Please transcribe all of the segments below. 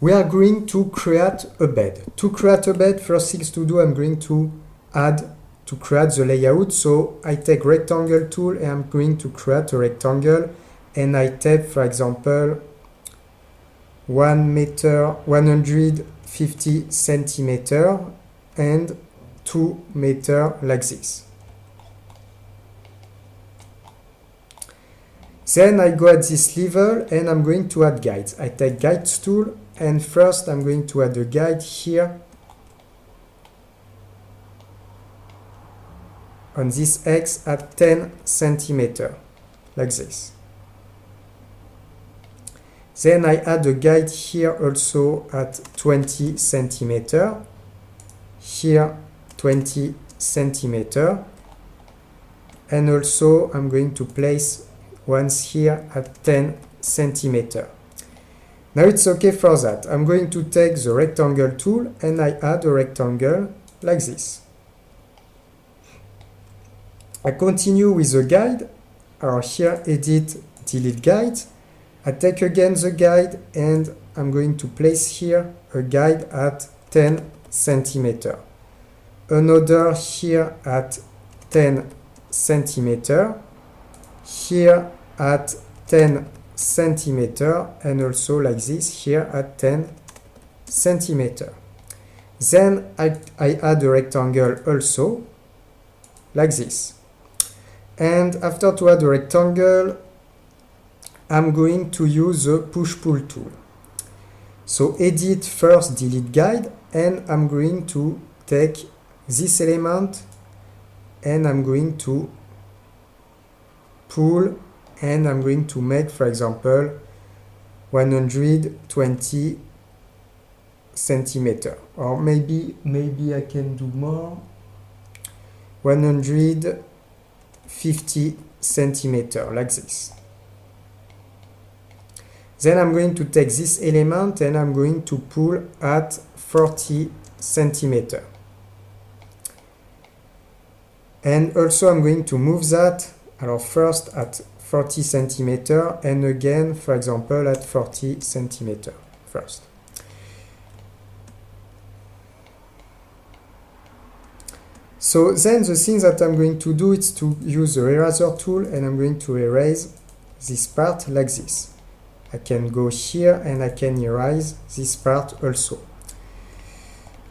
we are going to create a bed. To create a bed, first things to do, I'm going to create the layout. So I take rectangle tool and I'm going to create a rectangle, and I type, for example, 1 meter, 150 centimeter and 2 meter like this. Then I go at this level and I'm going to add guides. I take guides tool, and first I'm going to add a guide here on this X at 10 centimeter, like this. Then I add a guide here also at 20 centimeter, here 20 centimeter, and also I'm going to place ones here at 10 centimeter. Now it's okay for that. I'm going to take the rectangle tool and I add a rectangle like this. I continue with the guide, or here edit, delete guide. I take again the guide and I'm going to place here a guide at 10 centimeter. Another here at 10 centimeter. Here at 10 centimeter, and also like this here at 10 centimeter. Then I add a rectangle also like this. And after to add a rectangle, I'm going to use the push-pull tool. So edit first, delete guide, and I'm going to take this element and I'm going to pull, and I'm going to make, for example, 120 centimeter, or maybe I can do more, 150 centimeter, like this. Then I'm going to take this element and I'm going to pull at 40 centimeter. And also I'm going to move that, first at 40 centimeter and again, for example, at 40 centimeter first. So then the thing that I'm going to do is to use the eraser tool, and I'm going to erase this part like this. I can go here and I can erase this part also.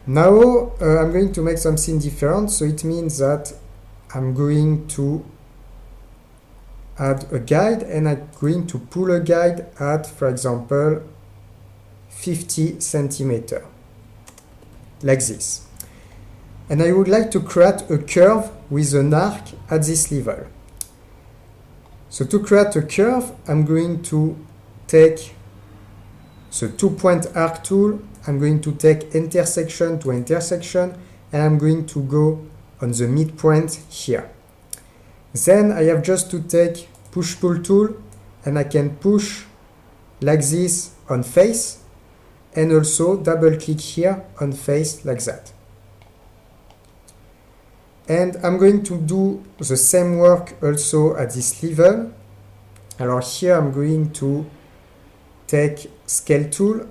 Now I'm going to make something different, so it means that I'm going to add a guide and I'm going to pull a guide at, for example, 50 centimeter, like this. And I would like to create a curve with an arc at this level. So to create a curve, I'm going to take the 2-point arc tool, I'm going to take intersection to intersection, and I'm going to go on the midpoint here. Then I have just to take push-pull tool, and I can push like this on face, and also double-click here on face like that. And I'm going to do the same work also at this level. Here I'm going to take scale tool.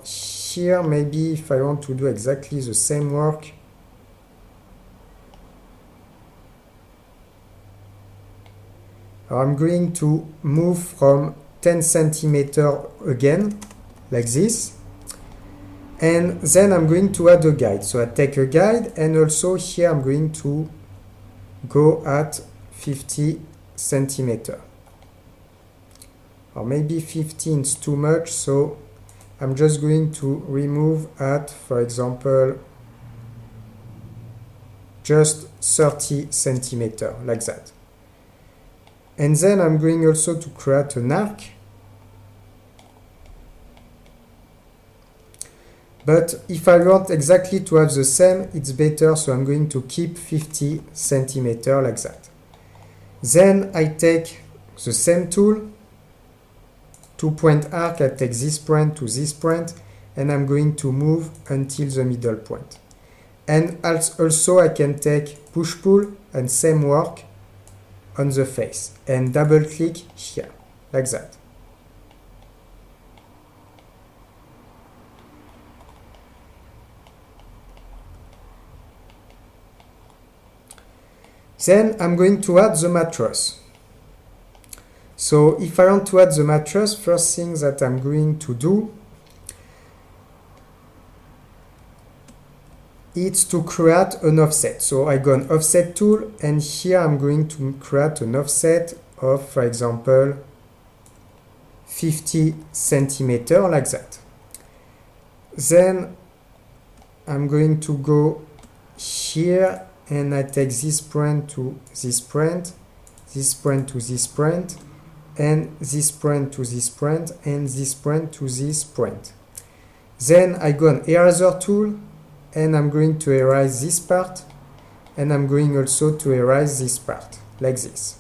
Here maybe if I want to do exactly the same work, I'm going to move from 10 centimeter again, like this. And then I'm going to add a guide. So I take a guide, and also here I'm going to go at 50 centimeter. Or maybe 15 is too much, so I'm just going to remove at, for example, just 30 centimeter, like that. And then I'm going also to create an arc. But if I want exactly to have the same, it's better, so I'm going to keep 50 centimeter like that. Then I take the same tool, 2-point arc, I take this point to this point, and I'm going to move until the middle point. And also I can take push-pull and same work on the face, and double-click here, like that. Then I'm going to add the mattress. So if I want to add the mattress, first thing that I'm going to do is to create an offset. So I go on offset tool, and here I'm going to create an offset of, for example, 50 centimeters, like that. Then I'm going to go here, and I take this point to this point, this point to this point, and this point to this point, and this point to this point. Then I go on eraser tool, and I'm going to erase this part, and I'm going also to erase this part, like this.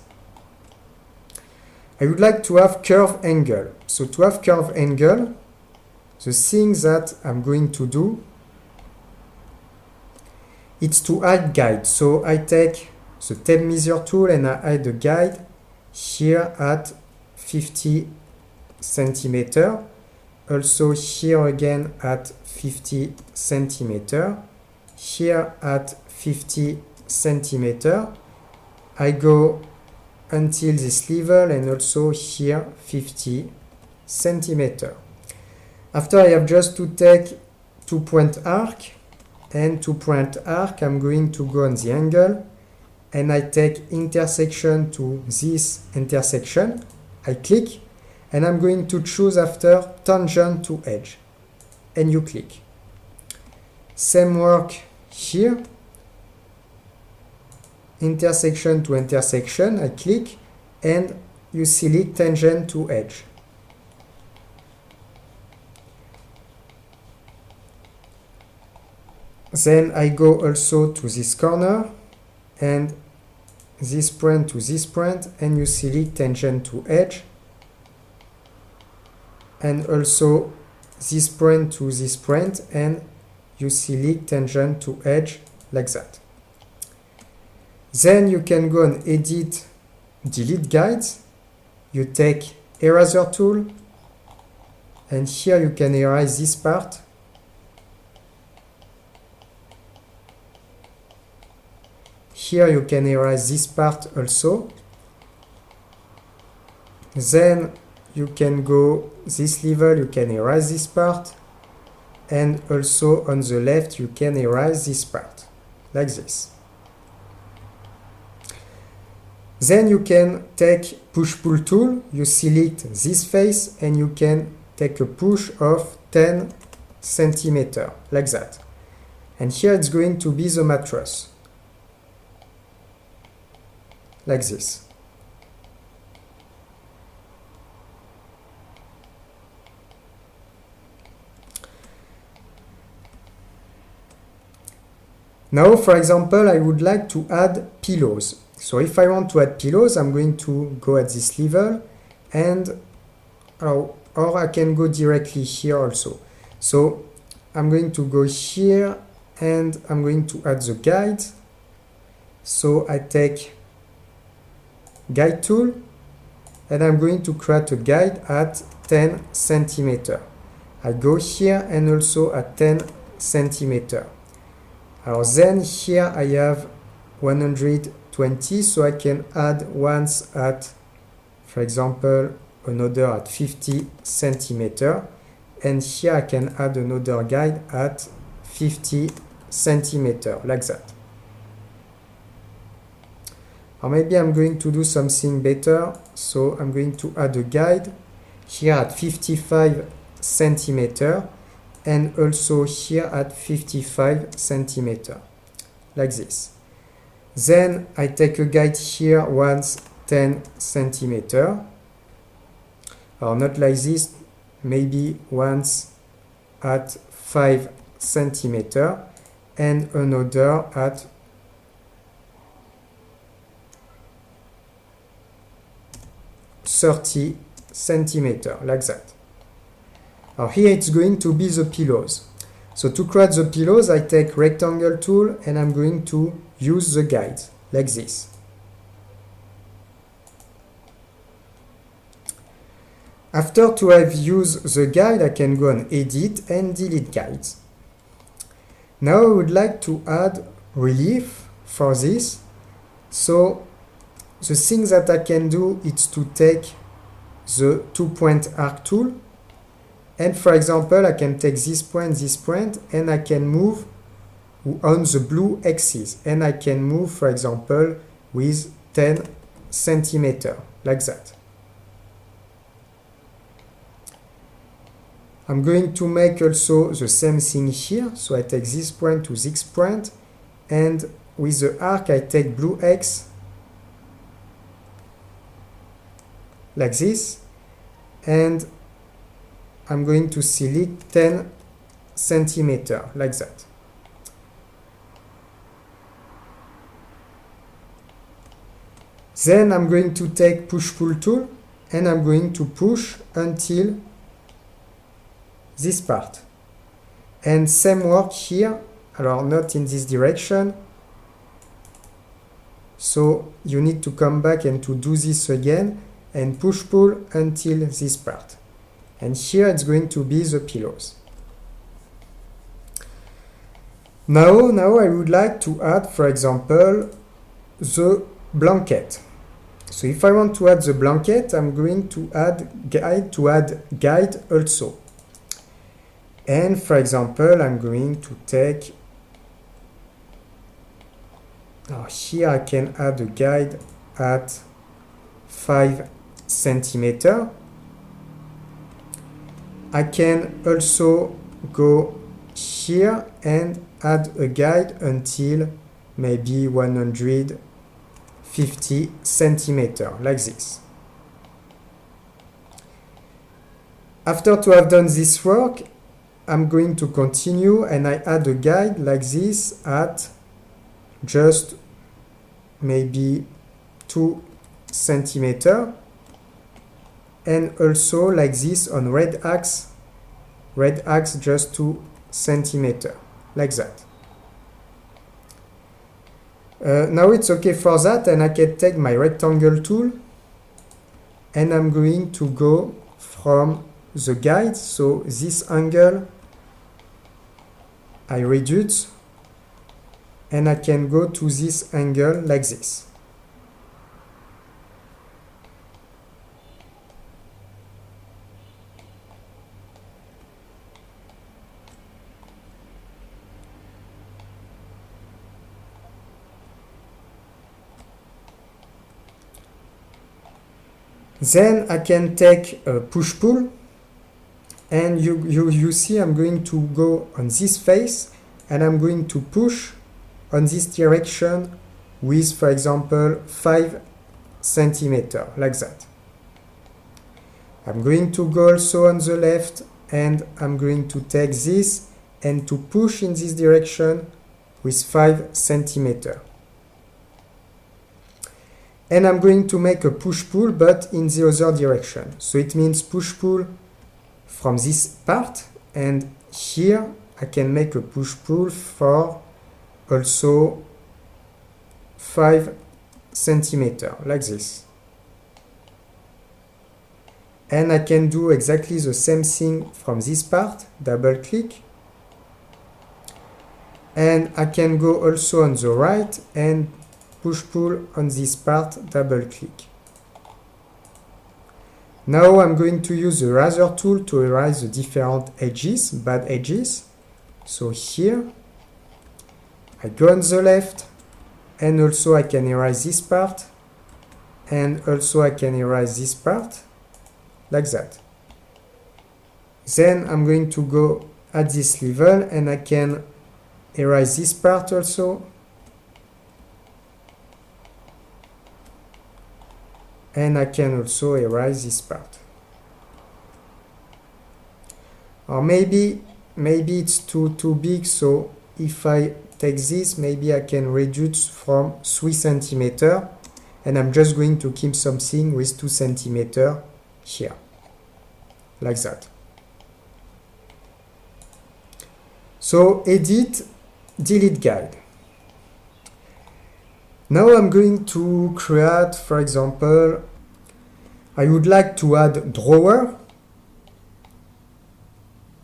I would like to have curve angle. So to have curve angle, the thing that I'm going to do, it's to hide guide. So I take the tape measure tool and I hide the guide here at 50 centimeters. Also here again at 50 centimeters. Here at 50 centimeters. I go until this level, and also here 50 centimeters. After I have just to take 2-point arc, and 2-point arc I'm going to go on the angle, and I take intersection to this intersection. I click, and I'm going to choose after tangent to edge, and you click. Same work here. Intersection to intersection, I click, and you select tangent to edge. Then I go also to this corner, and this point to this point, and you select tangent to edge, and also this point to this point, and you select tangent to edge, like that. Then you can go and edit, delete guides. You take eraser tool, and here you can erase this part. Here you can erase this part also. Then you can go this level, you can erase this part, and also on the left you can erase this part, like this. Then you can take push-pull tool, you select this face, and you can take a push of 10 centimeters, like that. And here it's going to be the mattress, like this. Now, for example, I would like to add pillows. So if I want to add pillows, I'm going to go at this level, and or I can go directly here also. So I'm going to go here, and I'm going to add the guide. So I take guide tool, and I'm going to create a guide at 10 centimeters. I go here and also at 10 centimeters. Then here I have 120, so I can add once at, for example, another at 50 centimeters, and here I can add another guide at 50 centimeters, like that. Or maybe I'm going to do something better, so I'm going to add a guide here at 55 centimeters, and also here at 55 centimeters, like this. Then I take a guide here once 10 centimeters, or not like this, maybe once at 5 centimeters, and another at 30 centimeters, like that. Here it's going to be the pillows. So to create the pillows, I take rectangle tool, and I'm going to use the guide, like this. After to have used the guide, I can go and edit and delete guides. Now I would like to add relief for this. So the thing that I can do is to take the 2-point arc tool, and for example I can take this point, and I can move on the blue axis, and I can move, for example, with 10 centimeters, like that. I'm going to make also the same thing here, so I take this point to this point, and with the arc I take blue X, like this, and I'm going to select 10 centimeters, like that. Then I'm going to take push-pull tool, and I'm going to push until this part. And same work here, not in this direction. So you need to come back and to do this again, and push-pull until this part. And here it's going to be the pillows. Now I would like to add, for example, the blanket. So if I want to add the blanket, I'm going to add guide also. And for example, I'm going to take, here I can add a guide at 5 centimeters. I can also go here and add a guide until maybe 150 centimeters, like this. After to have done this work, I'm going to continue, and I add a guide like this at just maybe 2 centimeters, and also like this on red axe just 2 centimeters, like that. Now it's okay for that, and I can take my rectangle tool, and I'm going to go from the guide, so this angle I reduce, and I can go to this angle like this. Then I can take a push-pull, and you see I'm going to go on this face, and I'm going to push on this direction with, for example, 5 centimeters, like that. I'm going to go also on the left, and I'm going to take this and to push in this direction with 5 centimeters. And I'm going to make a push-pull, but in the other direction. So it means push-pull from this part, and here I can make a push-pull for also 5 centimeters, like this. And I can do exactly the same thing from this part, double click. And I can go also on the right and push-pull on this part, double click. Now I'm going to use the razor tool to erase the different edges, bad edges. So here, I go on the left, and also I can erase this part, and also I can erase this part, like that. Then I'm going to go at this level, and I can erase this part also, and I can also erase this part. Or maybe it's too big, so if I take this, maybe I can reduce from 3 centimeters, and I'm just going to keep something with 2 centimeters here, like that. So edit, delete guide. Now I'm going to create, for example, I would like to add drawer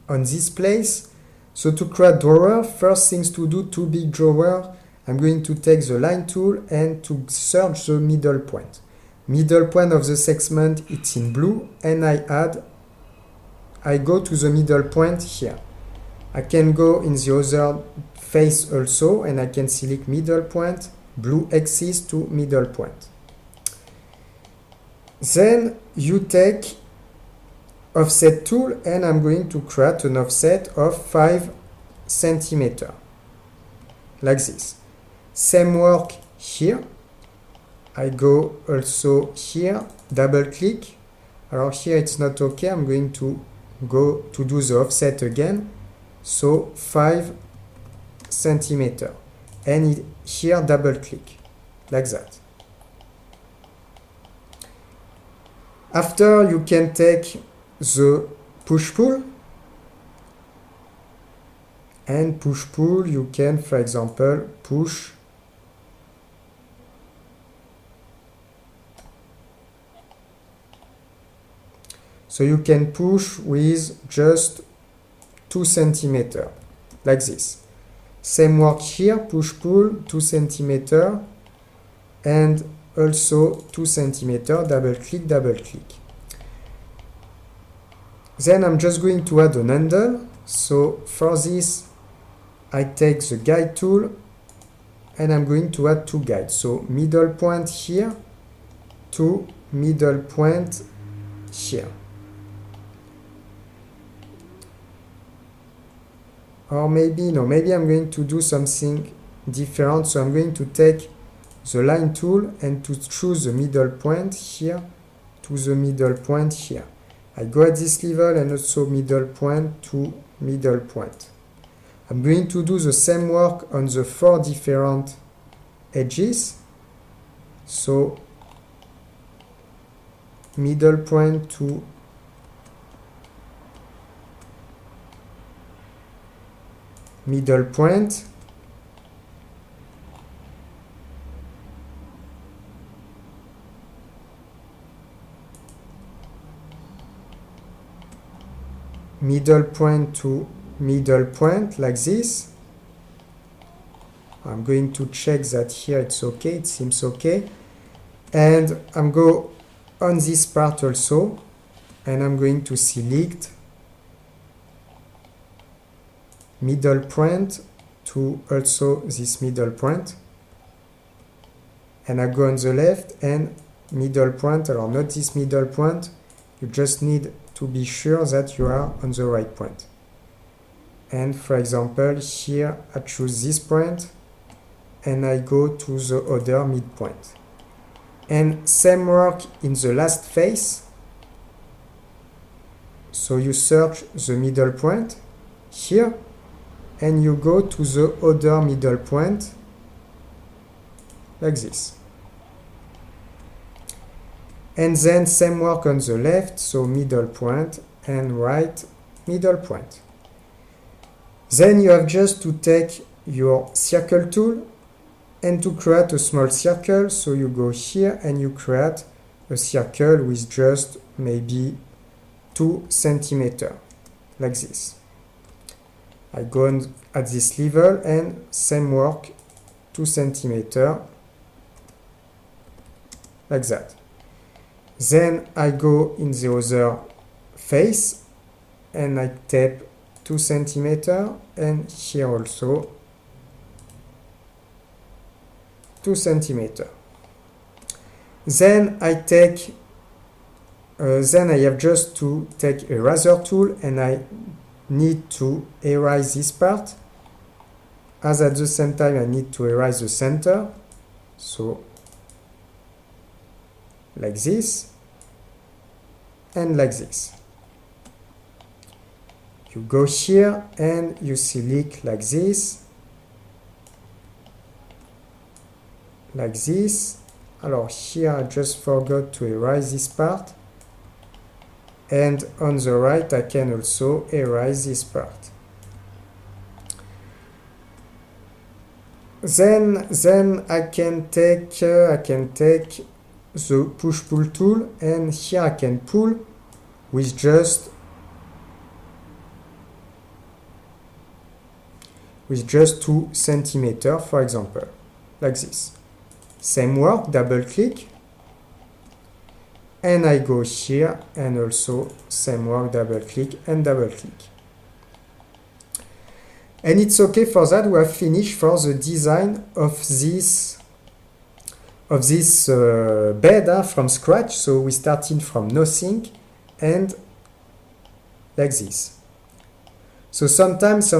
on this place. So to create drawer, first things to do, 2 big drawer, I'm going to take the line tool and to search the middle point. Middle point of the segment, it's in blue, and I go to the middle point here. I can go in the other face also, and I can select middle point, blue axis to middle point. Then you take offset tool, and I'm going to create an offset of 5 centimeters, like this. Same work here. I go also here, double click. Here it's not okay. I'm going to go to do the offset again. So 5 centimeters. And here double click, like that. After you can take the push-pull. And push-pull, you can, for example, push so you can push with just 2 centimeters, like this. Same work here, push-pull, 2 centimeters, and also 2 centimeters, double-click, double-click. Then I'm just going to add an handle. So for this, I take the guide tool, and I'm going to add 2 guides. So middle point here to middle point here. Or maybe, no, maybe I'm going to do something different. So I'm going to take the line tool and to choose the middle point here to the middle point here. I go at this level and also middle point to middle point. I'm going to do the same work on the 4 different edges. So middle point to middle point. Middle point to middle point, like this. I'm going to check that here it's okay, it seems okay. And I'm go on this part also, and I'm going to select middle point to also this middle point. And I go on the left and middle point, or not this middle point, you just need to be sure that you are on the right point. And for example, here I choose this point and I go to the other midpoint. And same work in the last face. So you search the middle point here and you go to the other middle point, like this. And then same work on the left, so middle point and right middle point. Then you have just to take your circle tool and to create a small circle. So you go here and you create a circle with just maybe 2 centimeters, like this. I go on at this level and same work, 2 centimeters, like that. Then I go in the other face and I tape 2 centimeters and here also 2 centimeters. Then I take, then I have just to take a razor tool and I need to erase this part, as at the same time I need to erase the center. So like this and like this. You go here and you select like this, like this. Alors here I just forgot to erase this part, and on the right I can also erase this part. Then I can take the push-pull tool, and here I can pull with just 2 centimeters, for example. like this. Same work, double click, and I go here, and also same work, double click and double click. And it's okay for that. We have finished for the design of this bed from scratch. So we started from nothing and like this. So sometimes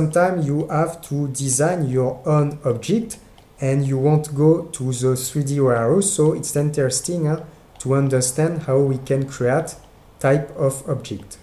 you have to design your own object and you won't go to the 3D warehouse. So it's interesting to understand how we can create type of object.